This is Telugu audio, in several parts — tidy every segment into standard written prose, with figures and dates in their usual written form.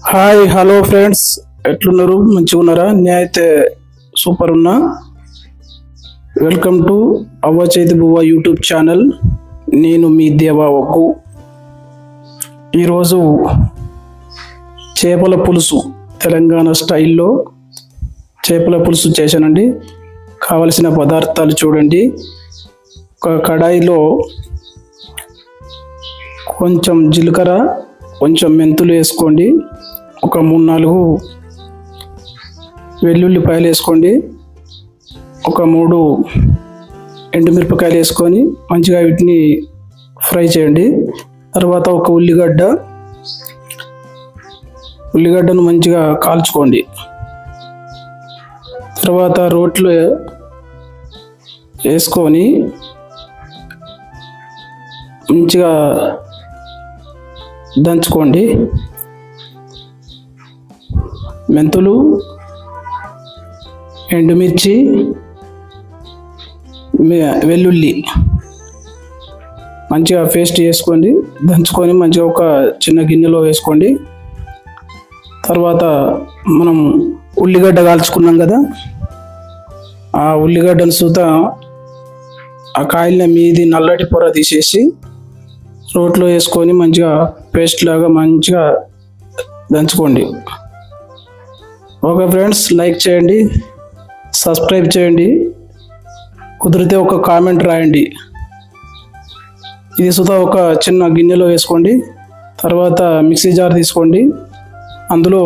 హాయ్ హలో ఫ్రెండ్స్, ఎట్లున్నారు? మంచిగా ఉన్నారా? నేనైతే సూపర్ ఉన్నా. వెల్కమ్ టు అవ్వ చేతి బువ్వ యూట్యూబ్ ఛానల్. నేను మీ దేవా ఒగ్గు. ఈరోజు చేపల పులుసు, తెలంగాణ స్టైల్లో చేపల పులుసు చేశానండి. కావలసిన పదార్థాలు చూడండి. ఒక కడాయిలో కొంచెం జీలకర్ర, కొంచెం మెంతులు వేసుకోండి. ఒక 3-4 వెల్లుల్లిపాయలు వేసుకోండి. ఒక 3 ఎండుమిరపకాయలు వేసుకొని మంచిగా వీటిని ఫ్రై చేయండి. తర్వాత ఒక ఉల్లిగడ్డను మంచిగా కాల్చుకోండి. తర్వాత రోట్లో వేసుకొని మంచిగా దంచుకోండి. మెంతులు, ఎండుమిర్చి, వెల్లుల్లి మంచిగా పేస్ట్ చేసుకోండి. దంచుకొని మంచిగా ఒక చిన్న గిన్నెలో వేసుకోండి. తర్వాత మనం ఉల్లిగడ్డ కాల్చుకున్నాం కదా, ఆ ఉల్లిగడ్డను సుత ఆ కాయల మీది నల్లటి పొర తీసేసి రోట్లో వేసుకొని మంచిగా పేస్ట్ లాగా మంచిగా దంచుకోండి. ఓకే ఫ్రెండ్స్, లైక్ చేయండి, సబ్స్క్రైబ్ చేయండి, కుదిరితే ఒక కామెంట్ రాయండి. ఇది సుతా ఒక చిన్న గిన్నెలో వేసుకోండి. తర్వాత మిక్సీ జార్ తీసుకోండి. అందులో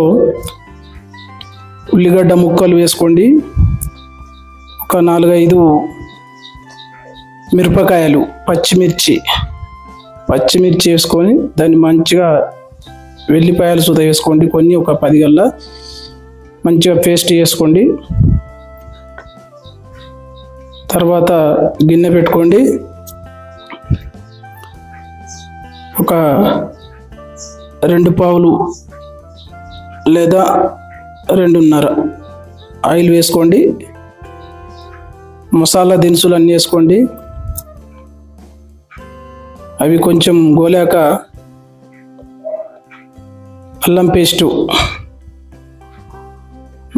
ఉల్లిగడ్డ ముక్కలు వేసుకోండి. ఒక 4-5 మిరపకాయలు, పచ్చిమిర్చి వేసుకొని దాన్ని మంచిగా వెల్లిపాయలు సుత వేసుకోండి. కొన్ని ఒక 10 గల్లా మంచిగా పేస్ట్ చేసుకోండి. తర్వాత గిన్నె పెట్టుకోండి. ఒక 2 పావులు లేదా 2.5 ఆయిల్ వేసుకోండి. మసాలా దినుసులు అన్నీ వేసుకోండి. అవి కొంచెం గోలాక అల్లం పేస్టు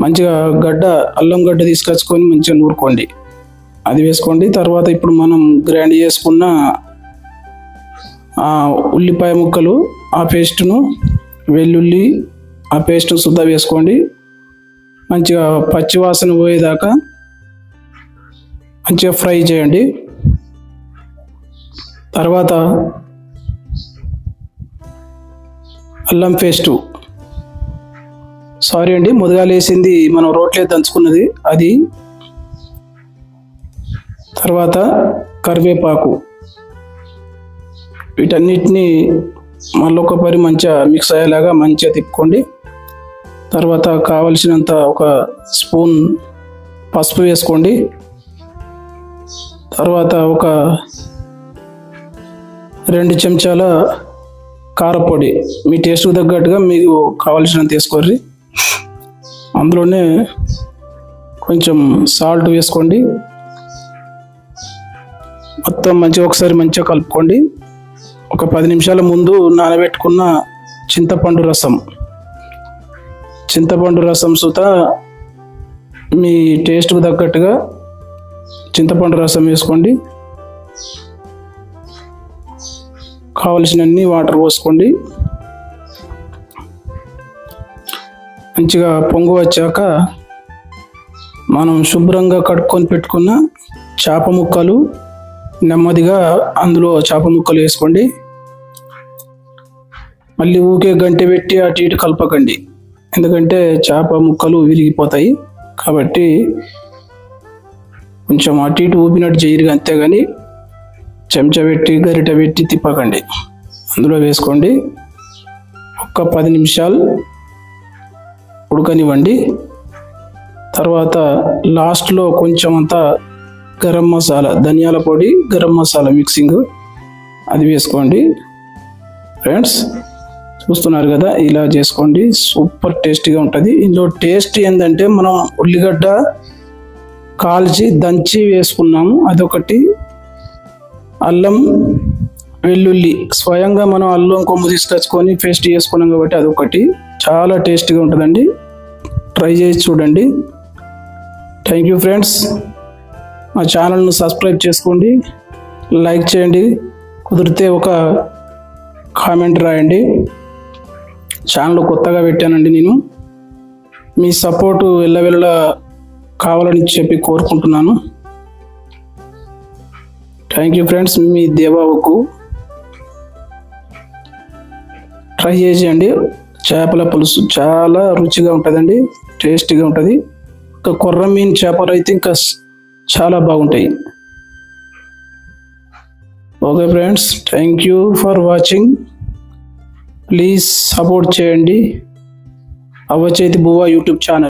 మంచిగా అల్లం గడ్డ తీసుకొచ్చుకొని మంచిగా నూరుకోండి. అది వేసుకోండి. తర్వాత ఇప్పుడు మనం గ్రైండ్ చేసుకున్న ఉల్లిపాయ ముక్కలు, ఆ పేస్టును, వెల్లుల్లి ఆ పేస్టును సుద్దా వేసుకోండి. మంచిగా పచ్చివాసన పోయేదాకా మంచిగా ఫ్రై చేయండి. తర్వాత అల్లం పేస్టు, సారీ అండి, మొదలు వేసింది మనం రోట్లో దంచుకున్నది అది. తర్వాత కరివేపాకు, వీటన్నిటిని మళ్ళొకసారి మంచిగా మిక్స్ అయ్యేలాగా మంచిగా తిప్పుకోండి. తర్వాత కావలసినంత ఒక స్పూన్ పసుపు వేసుకోండి. తర్వాత ఒక 2 చెంచాల కారపొడి, మీ టేస్ట్కి తగ్గట్టుగా మీకు కావాల్సినంత వేసుకోర్రి. అందులోనే కొంచెం సాల్ట్ వేసుకోండి. మొత్తం మంచిగా ఒకసారి మంచిగా కలుపుకోండి. ఒక 10 నిమిషాల ముందు నానబెట్టుకున్న చింతపండు రసం సుత మీ టేస్ట్కి తగ్గట్టుగా చింతపండు రసం వేసుకోండి. కావలసినన్ని వాటర్ పోసుకోండి. మంచిగా పొంగు వచ్చాక మనం శుభ్రంగా కడుక్కొని పెట్టుకున్న చేప ముక్కలు నెమ్మదిగా అందులో చేప ముక్కలు వేసుకోండి. మళ్ళీ ఊకే గంటె పెట్టి అటు ఇటు కలపకండి, ఎందుకంటే చేప ముక్కలు విరిగిపోతాయి. కాబట్టి కొంచెం అటు ఇటు ఊపినట్టు చేయరు, అంతేగాని చెంచా పెట్టి గరిటె పెట్టి తిప్పకండి. అందులో వేసుకోండి. ఒక 10 నిమిషాలు ఉడకనివ్వండి. తర్వాత లాస్ట్లో కొంచెం అంతా గరం మసాలా, ధనియాల పొడి, గరం మసాలా మిక్సింగ్ అది వేసుకోండి. ఫ్రెండ్స్ చూస్తున్నారు కదా, ఇలా చేసుకోండి. సూపర్ టేస్టీగా ఉంటుంది. ఇందులో టేస్ట్ ఏంటంటే మనం ఉల్లిగడ్డ కాల్చి దంచి వేసుకున్నాము, అదొకటి. అల్లం వెల్లుల్లి స్వయంగా మనం అల్లం కొమ్ము తీసుకొచ్చుకొని పేస్ట్ చేసుకున్నాం కాబట్టి అదొకటి. చాలా టేస్టీగా ఉంటుందండి. ట్రై చేసి చూడండి. Thank you friends. మా ఛానల్ను సబ్స్క్రైబ్ చేసుకోండి, లైక్ చేయండి, కుదిరితే ఒక కామెంట్ రాయండి. ఛానల్ కొత్తగా పెట్టానండి నేను. మీ సపోర్టు ఎల్లవెల్లలా కావాలని చెప్పి కోరుకుంటున్నాను. Thank you friends. మీ దేవాకు ట్రై చేసేయండి. చేపల పులుసు చాలా రుచిగా ఉంటుందండి, టేస్టీగా ఉంటుంది. ఇంకా కొర్రమీన్ చేపలు అయితే ఇంకా చాలా బాగుంటాయి. Okay friends, thank you for watching. Please support చేయండి అవ్వ చేతి బువ్వ యూట్యూబ్ ఛానల్.